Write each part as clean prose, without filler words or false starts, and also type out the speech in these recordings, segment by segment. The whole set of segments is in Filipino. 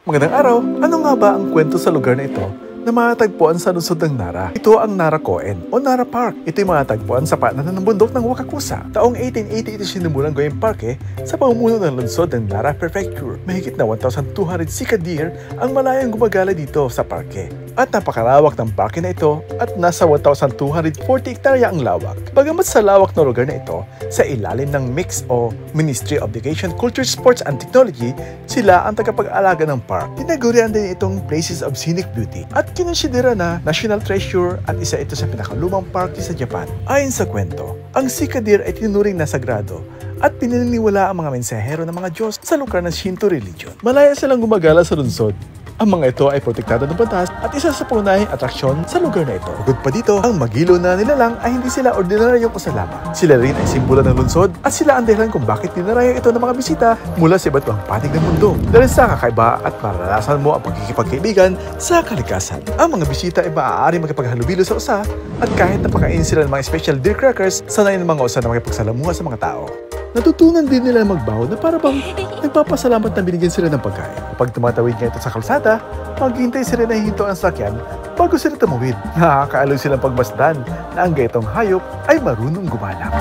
Magandang araw! Ano nga ba ang kwento sa lugar na ito na matatagpuan sa lungsod ng Nara? Ito ang Nara Koen o Nara Park. Ito'y matatagpuan sa paanan ng bundok ng Wakakusa. Taong 1880 ito sinimulang gawing parke sa pamumuno ng lungsod ng Nara Prefecture. Mahigit na 1,200 sika deer ang malayang gumagala dito sa parke. At napakalawak ng parke na ito at nasa 1,240 hektarya ang lawak. Bagamat sa lawak na lugar na ito, sa ilalim ng MIX o Ministry of Education, Culture, Sports and Technology, sila ang tagapag-alaga ng park. Tinagurian din itong Places of Scenic Beauty at kinonsidera na National Treasure at isa ito sa pinakalumang park sa Japan. Ayon sa kwento, ang sika deer ay tinuring na sagrado at pinaniniwala ang mga mensahero ng mga Diyos sa lugar ng Shinto religion. Malaya silang gumagala sa lungsod. Ang mga ito ay protektado ng batas at isa sa pangunahing atraksyon sa lugar na ito. Bukod pa dito, ang magilo na nilalang ay hindi sila ordinaryong kasalamat. Sila rin ay simbolo ng lungsod at sila ang dahilan kung bakit dinarayo ito ng mga bisita mula sa iba't ibang panig ng mundo. Dahil sa kakaiba at maranasan mo ang pagkikipagkaibigan sa kalikasan. Ang mga bisita ay maaari makipaghalubilo sa usa at kahit napakain sila ng mga special deer crackers, sanay ng mga usa na makipagsalamuha sa mga tao. Natutunan din nila magbaho na para bang nagpapasalamat na binigyan sila ng pagkain. Kapag tumatawid nga ito sa kalsada, maghihintay sila na hihinto ang sakyan bago sila tumawid. Nakakaaliw silang pagmasdan na ang gaytong hayop ay marunong gumalang.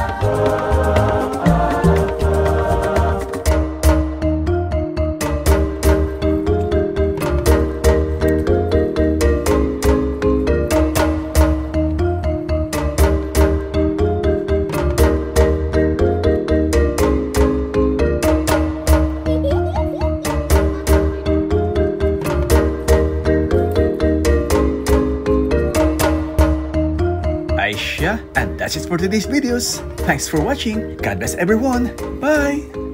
And that's it for today's videos. Thanks for watching. God bless everyone. Bye!